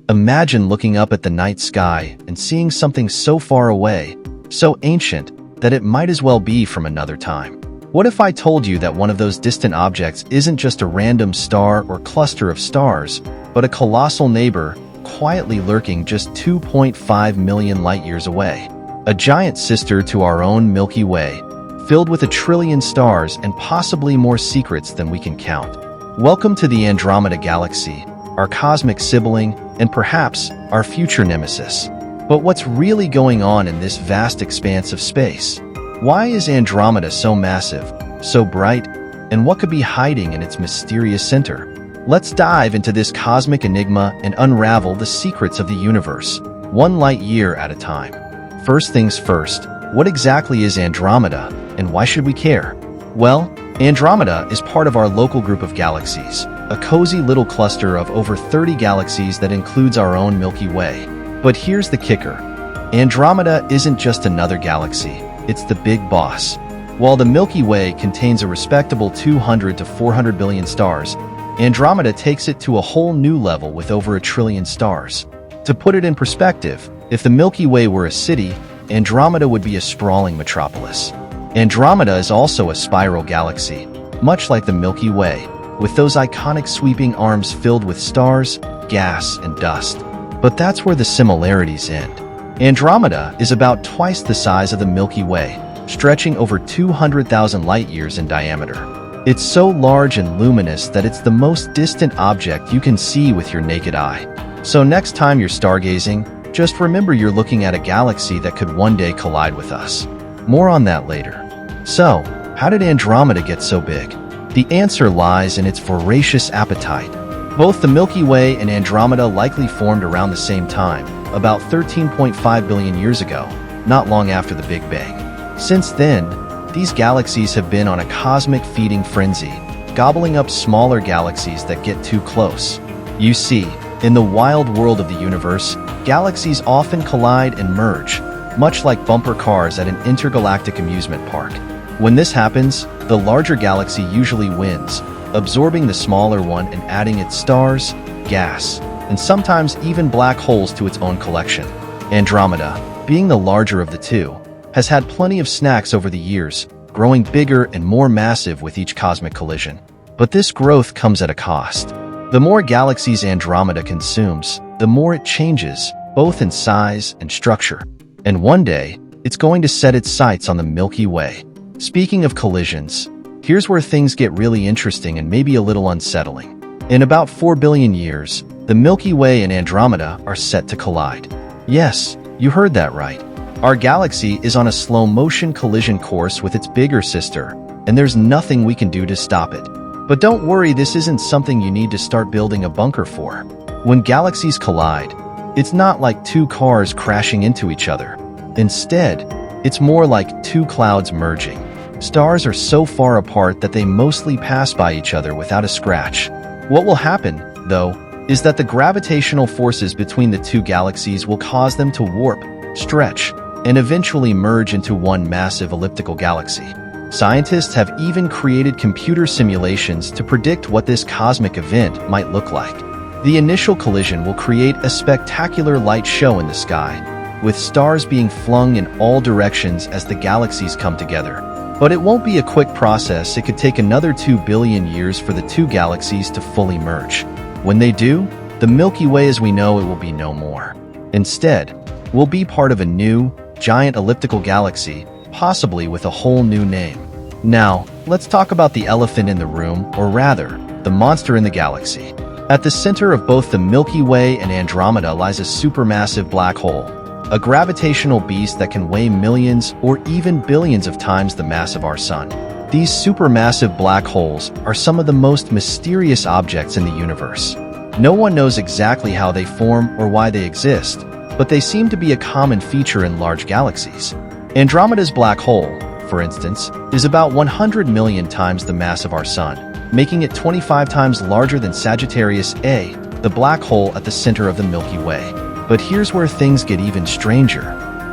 Imagine looking up at the night sky and seeing something so far away, so ancient, that it might as well be from another time. What if I told you that one of those distant objects isn't just a random star or cluster of stars, but a colossal neighbor quietly lurking just 2.5 million light-years away? A giant sister to our own Milky Way, filled with 1 trillion stars and possibly more secrets than we can count. Welcome to the Andromeda Galaxy, our cosmic sibling, and perhaps our future nemesis. But what's really going on in this vast expanse of space? Why is Andromeda so massive, so bright, and what could be hiding in its mysterious center? Let's dive into this cosmic enigma and unravel the secrets of the universe, one light year at a time. First things first, what exactly is Andromeda, and why should we care? Well, Andromeda is part of our local group of galaxies, a cozy little cluster of over 30 galaxies that includes our own Milky Way. But here's the kicker. Andromeda isn't just another galaxy, it's the big boss. While the Milky Way contains a respectable 200 to 400 billion stars, Andromeda takes it to a whole new level with over 1 trillion stars. To put it in perspective, if the Milky Way were a city, Andromeda would be a sprawling metropolis. Andromeda is also a spiral galaxy, much like the Milky Way, with those iconic sweeping arms filled with stars, gas, and dust. But that's where the similarities end. Andromeda is about twice the size of the Milky Way, stretching over 200,000 light-years in diameter. It's so large and luminous that it's the most distant object you can see with your naked eye. So next time you're stargazing, just remember you're looking at a galaxy that could one day collide with us. More on that later. So, how did Andromeda get so big? The answer lies in its voracious appetite. Both the Milky Way and Andromeda likely formed around the same time, about 13.5 billion years ago, not long after the Big Bang. Since then, these galaxies have been on a cosmic feeding frenzy, gobbling up smaller galaxies that get too close. You see, in the wild world of the universe, galaxies often collide and merge, much like bumper cars at an intergalactic amusement park. When this happens, the larger galaxy usually wins, absorbing the smaller one and adding its stars, gas, and sometimes even black holes to its own collection. Andromeda, being the larger of the two, has had plenty of snacks over the years, growing bigger and more massive with each cosmic collision. But this growth comes at a cost. The more galaxies Andromeda consumes, the more it changes, both in size and structure. And one day, it's going to set its sights on the Milky Way. Speaking of collisions, here's where things get really interesting and maybe a little unsettling. In about 4 billion years, the Milky Way and Andromeda are set to collide. Yes, you heard that right. Our galaxy is on a slow-motion collision course with its bigger sister, and there's nothing we can do to stop it. But don't worry, this isn't something you need to start building a bunker for. When galaxies collide, it's not like two cars crashing into each other. Instead, it's more like two clouds merging. Stars are so far apart that they mostly pass by each other without a scratch. What will happen, though, is that the gravitational forces between the two galaxies will cause them to warp, stretch, and eventually merge into one massive elliptical galaxy. Scientists have even created computer simulations to predict what this cosmic event might look like. The initial collision will create a spectacular light show in the sky, with stars being flung in all directions as the galaxies come together. But it won't be a quick process. It could take another 2 billion years for the two galaxies to fully merge. When they do, the Milky Way as we know it will be no more. Instead, we'll be part of a new, giant elliptical galaxy, possibly with a whole new name. Now, let's talk about the elephant in the room, or rather, the monster in the galaxy. At the center of both the Milky Way and Andromeda lies a supermassive black hole, a gravitational beast that can weigh millions or even billions of times the mass of our Sun. These supermassive black holes are some of the most mysterious objects in the universe. No one knows exactly how they form or why they exist, but they seem to be a common feature in large galaxies. Andromeda's black hole, for instance, is about 100 million times the mass of our Sun, making it 25 times larger than Sagittarius A, the black hole at the center of the Milky Way. But here's where things get even stranger.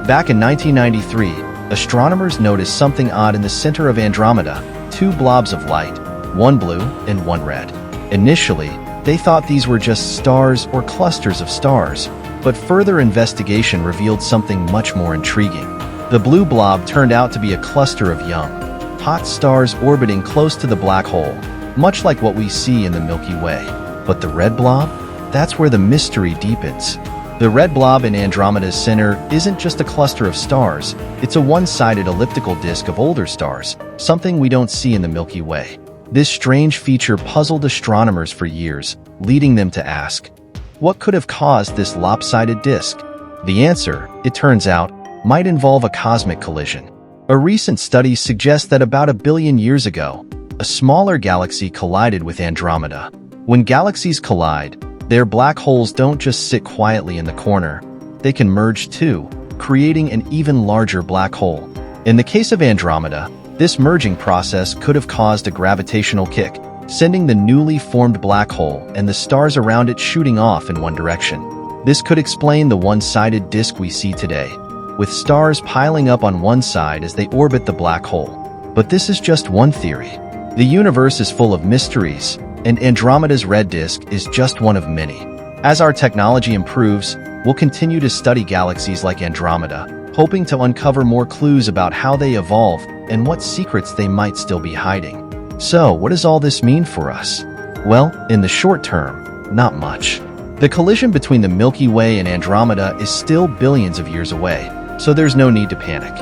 Back in 1993, astronomers noticed something odd in the center of Andromeda, two blobs of light, one blue and one red. Initially, They thought these were just stars or clusters of stars, but further investigation revealed something much more intriguing. The blue blob turned out to be a cluster of young, hot stars orbiting close to the black hole, much like what we see in the Milky Way. But the red blob? That's where the mystery deepens. The red blob in Andromeda's center isn't just a cluster of stars, it's a one-sided elliptical disk of older stars, something we don't see in the Milky Way. This strange feature puzzled astronomers for years, leading them to ask, what could have caused this lopsided disk? The answer, it turns out, might involve a cosmic collision. A recent study suggests that about 1 billion years ago, a smaller galaxy collided with Andromeda. When galaxies collide, their black holes don't just sit quietly in the corner, they can merge too, creating an even larger black hole. In the case of Andromeda, this merging process could have caused a gravitational kick, sending the newly formed black hole and the stars around it shooting off in one direction. This could explain the one-sided disk we see today, with stars piling up on one side as they orbit the black hole. But this is just one theory. The universe is full of mysteries, and Andromeda's red disk is just one of many. As our technology improves, we'll continue to study galaxies like Andromeda, hoping to uncover more clues about how they evolve and what secrets they might still be hiding. So, what does all this mean for us? Well, in the short term, not much. The collision between the Milky Way and Andromeda is still billions of years away, so there's no need to panic.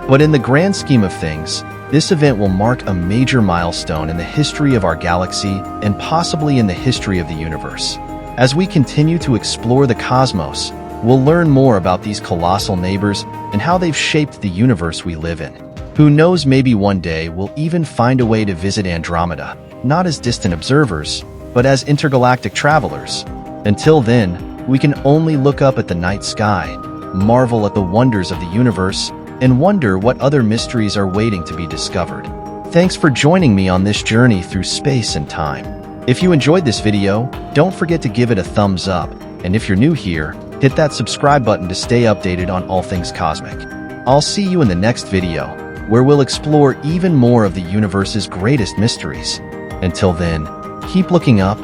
But in the grand scheme of things, this event will mark a major milestone in the history of our galaxy and possibly in the history of the universe. As we continue to explore the cosmos, we'll learn more about these colossal neighbors and how they've shaped the universe we live in. Who knows, maybe one day we'll even find a way to visit Andromeda, not as distant observers, but as intergalactic travelers. Until then, we can only look up at the night sky, marvel at the wonders of the universe, and wonder what other mysteries are waiting to be discovered. Thanks for joining me on this journey through space and time. If you enjoyed this video, don't forget to give it a thumbs up, and if you're new here, hit that subscribe button to stay updated on all things cosmic. I'll see you in the next video, where we'll explore even more of the universe's greatest mysteries. Until then, keep looking up,